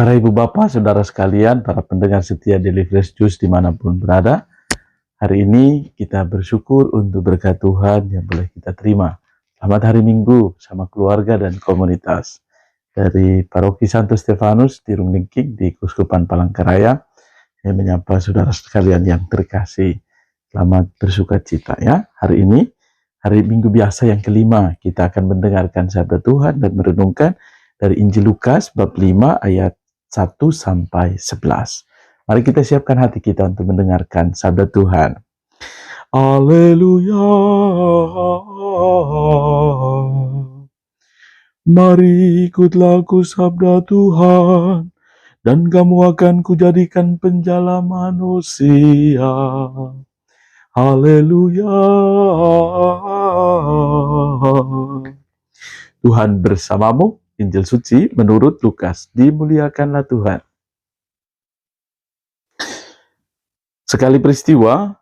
Para ibu bapak, saudara sekalian, para pendengar setia Daily Fresh Juice dimanapun berada, hari ini kita bersyukur untuk berkat Tuhan yang boleh kita terima. Selamat hari Minggu sama keluarga dan komunitas. Dari Paroki Santo Stefanus di Rumlingking di Kuskupan Palangkaraya, saya menyapa saudara sekalian yang terkasih. Selamat bersukacita ya. Hari ini, hari Minggu biasa yang kelima, kita akan mendengarkan sabda Tuhan dan merenungkan dari Injil Lukas bab 5 ayat 1 sampai 11. Mari kita siapkan hati kita untuk mendengarkan sabda Tuhan. Haleluya. Mari ikut lagu sabda Tuhan, dan kamu akan kujadikan penjala manusia. Haleluya. Tuhan bersamamu. Injil suci menurut Lukas. Dimuliakanlah Tuhan. Sekali peristiwa,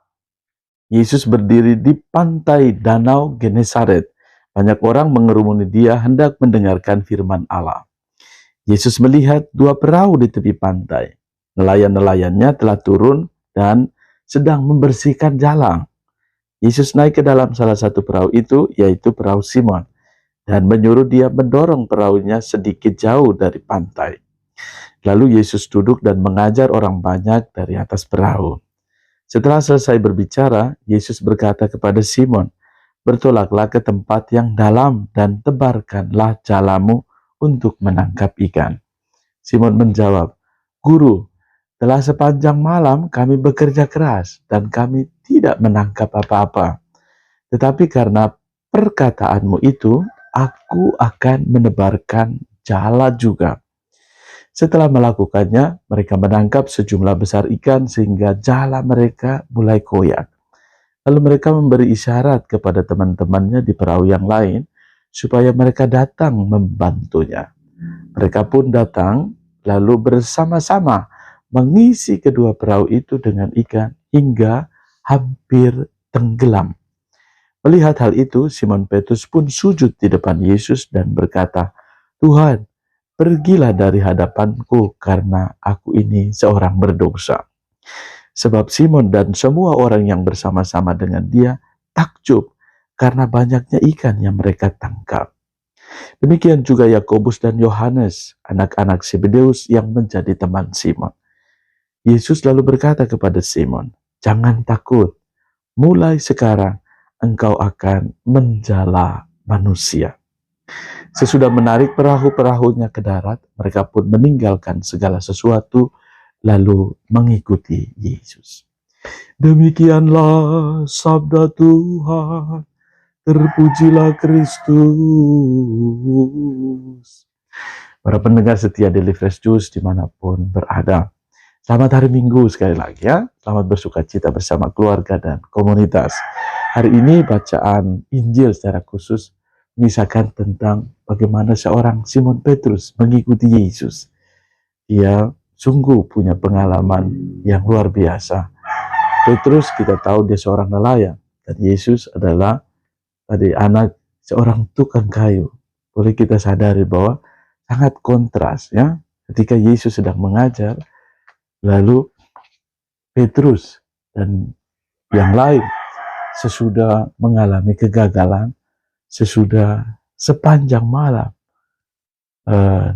Yesus berdiri di pantai Danau Genesaret. Banyak orang mengerumuni dia hendak mendengarkan firman Allah. Yesus melihat dua perahu di tepi pantai. Nelayan-nelayannya telah turun dan sedang membersihkan jalang. Yesus naik ke dalam salah satu perahu itu, yaitu perahu Simon, dan menyuruh dia mendorong perahunya sedikit jauh dari pantai. Lalu Yesus duduk dan mengajar orang banyak dari atas perahu. Setelah selesai berbicara, Yesus berkata kepada Simon, "Bertolaklah ke tempat yang dalam dan tebarkanlah jalamu untuk menangkap ikan." Simon menjawab, "Guru, telah sepanjang malam kami bekerja keras dan kami tidak menangkap apa-apa. Tetapi karena perkataanmu itu, aku akan menebarkan jala juga." Setelah melakukannya, mereka menangkap sejumlah besar ikan sehingga jala mereka mulai koyak. Lalu mereka memberi isyarat kepada teman-temannya di perahu yang lain supaya mereka datang membantunya. Mereka pun datang, lalu bersama-sama mengisi kedua perahu itu dengan ikan hingga hampir tenggelam. Melihat hal itu, Simon Petrus pun sujud di depan Yesus dan berkata, "Tuhan, pergilah dari hadapanku karena aku ini seorang berdosa." Sebab Simon dan semua orang yang bersama-sama dengan dia takjub karena banyaknya ikan yang mereka tangkap. Demikian juga Yakobus dan Yohanes, anak-anak Zebedeus yang menjadi teman Simon. Yesus lalu berkata kepada Simon, "Jangan takut, mulai sekarang engkau akan menjala manusia." Sesudah menarik perahu-perahunya ke darat, mereka pun meninggalkan segala sesuatu lalu mengikuti Yesus. Demikianlah sabda Tuhan. Terpujilah Kristus. Para pendengar setia Daily Fresh Juice dimanapun berada, selamat hari Minggu sekali lagi ya. Selamat bersukacita bersama keluarga dan komunitas. Hari ini bacaan Injil secara khusus mengisahkan tentang bagaimana seorang Simon Petrus mengikuti Yesus. Dia sungguh punya pengalaman yang luar biasa. Petrus kita tahu dia seorang nelayan, dan Yesus adalah anak seorang tukang kayu. Boleh kita sadari bahwa sangat kontras ya. Ketika Yesus sedang mengajar, lalu Petrus dan yang lain sesudah mengalami kegagalan, sesudah sepanjang malam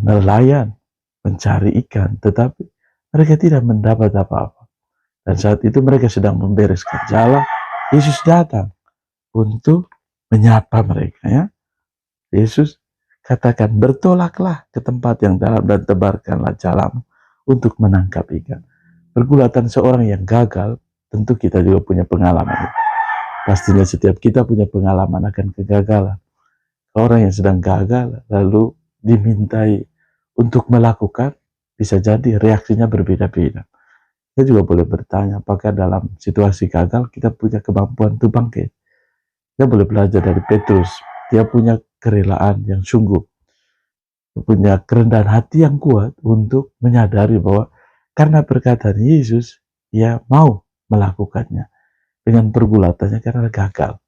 nelayan mencari ikan, tetapi mereka tidak mendapat apa-apa. Dan saat itu mereka sedang membereskan jala, Yesus datang untuk menyapa mereka ya. Yesus katakan, "Bertolaklah ke tempat yang dalam dan tebarkanlah jalamu untuk menangkap ikan." Pergulatan seorang yang gagal, tentu kita juga punya pengalaman. Pastinya setiap kita punya pengalaman akan kegagalan. Orang yang sedang gagal lalu dimintai untuk melakukan, bisa jadi reaksinya berbeda-beda. Kita juga boleh bertanya, apakah dalam situasi gagal kita punya kemampuan untuk bangkit? Kita boleh belajar dari Petrus. Dia punya kerelaan yang sungguh, punya kerendahan hati yang kuat untuk menyadari bahwa karena perkataan Yesus, ia mau melakukannya. Dengan pergulatannya karena gagal.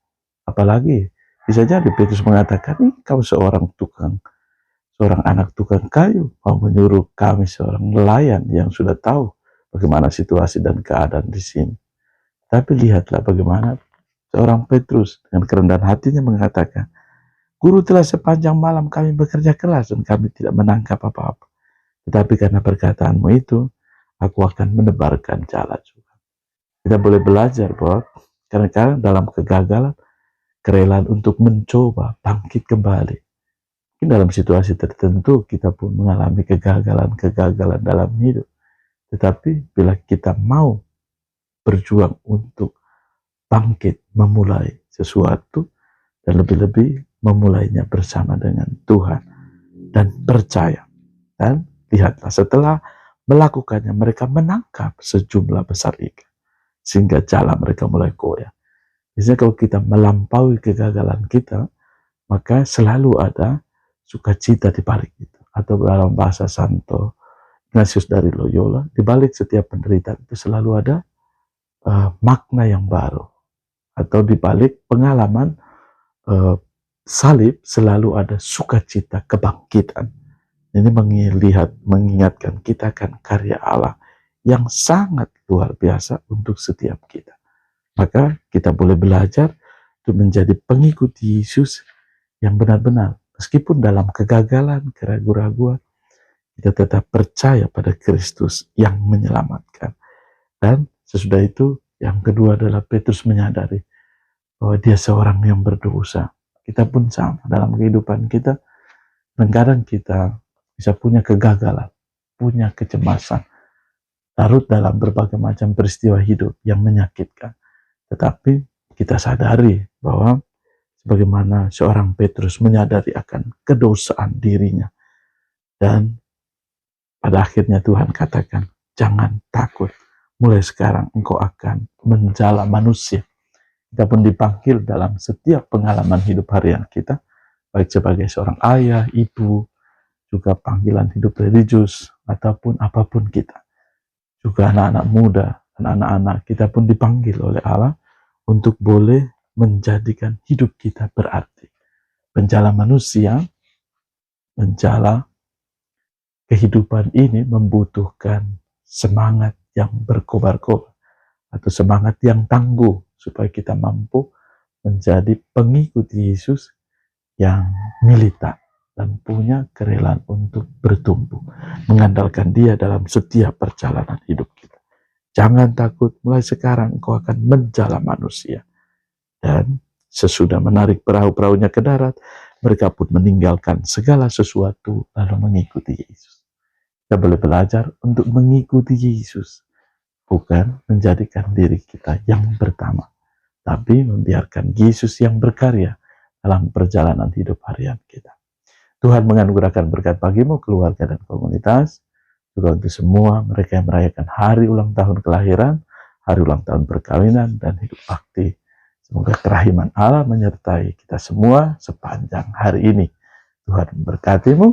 Apalagi bisa jadi Petrus mengatakan, "Ini kau seorang tukang seorang anak tukang kayu mau menyuruh kami seorang nelayan yang sudah tahu bagaimana situasi dan keadaan di sini. Tapi lihatlah bagaimana seorang Petrus dengan kerendahan hatinya mengatakan, Guru telah sepanjang malam kami bekerja keras dan kami tidak menangkap apa-apa. Tetapi karena perkataanmu itu, aku akan menebarkan jala juga. Kita boleh belajar bahwa kadang-kadang dalam kegagalan, kerelaan untuk mencoba bangkit kembali. Mungkin dalam situasi tertentu kita pun mengalami kegagalan-kegagalan dalam hidup. Tetapi bila kita mau berjuang untuk bangkit, memulai sesuatu, dan lebih-lebih memulainya bersama dengan Tuhan dan percaya. Dan lihatlah setelah melakukannya mereka menangkap sejumlah besar ikan sehingga jala mereka mulai goyah. Biasanya kalau kita melampaui kegagalan kita, maka selalu ada sukacita di balik itu. Atau dalam bahasa Santo Ignatius dari Loyola, di balik setiap penderitaan itu selalu ada makna yang baru. Atau di balik pengalaman salib selalu ada sukacita kebangkitan. Ini mengingatkan kita akan karya Allah yang sangat luar biasa untuk setiap kita. Maka kita boleh belajar untuk menjadi pengikut Yesus yang benar-benar. Meskipun dalam kegagalan, keraguan-raguan, kita tetap percaya pada Kristus yang menyelamatkan. Dan sesudah itu, yang kedua adalah Petrus menyadari bahwa dia seorang yang berdosa. Kita pun sama dalam kehidupan kita. Kadang kita bisa punya kegagalan, punya kecemasan, larut dalam berbagai macam peristiwa hidup yang menyakitkan. Tetapi kita sadari bahwa sebagaimana seorang Petrus menyadari akan kedosaan dirinya. Dan pada akhirnya Tuhan katakan, jangan takut, mulai sekarang engkau akan menjala manusia. Kita pun dipanggil dalam setiap pengalaman hidup harian kita, baik sebagai seorang ayah, ibu, juga panggilan hidup religius, ataupun apapun kita. Juga anak-anak muda dan anak-anak kita pun dipanggil oleh Allah untuk boleh menjadikan hidup kita berarti. Menjala manusia, menjala kehidupan ini membutuhkan semangat yang berkobar-kobar atau semangat yang tangguh supaya kita mampu menjadi pengikut Yesus yang militan dan punya kerelaan untuk bertumbuh, mengandalkan Dia dalam setiap perjalanan hidup kita. Jangan takut, mulai sekarang engkau akan menjala manusia. Dan sesudah menarik perahu-perahunya ke darat, mereka pun meninggalkan segala sesuatu lalu mengikuti Yesus. Kita boleh belajar untuk mengikuti Yesus, bukan menjadikan diri kita yang pertama, tapi membiarkan Yesus yang berkarya dalam perjalanan hidup harian kita. Tuhan menganugerahkan berkat bagimu, keluarga dan komunitas, juga untuk semua mereka yang merayakan hari ulang tahun kelahiran, hari ulang tahun perkawinan, dan hidup bakti. Semoga kerahiman Allah menyertai kita semua sepanjang hari ini. Tuhan memberkatimu,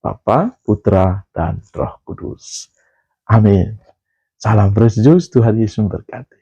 Bapa, Putra, dan Roh Kudus. Amin. Salam Yesus, Tuhan Yesus memberkati.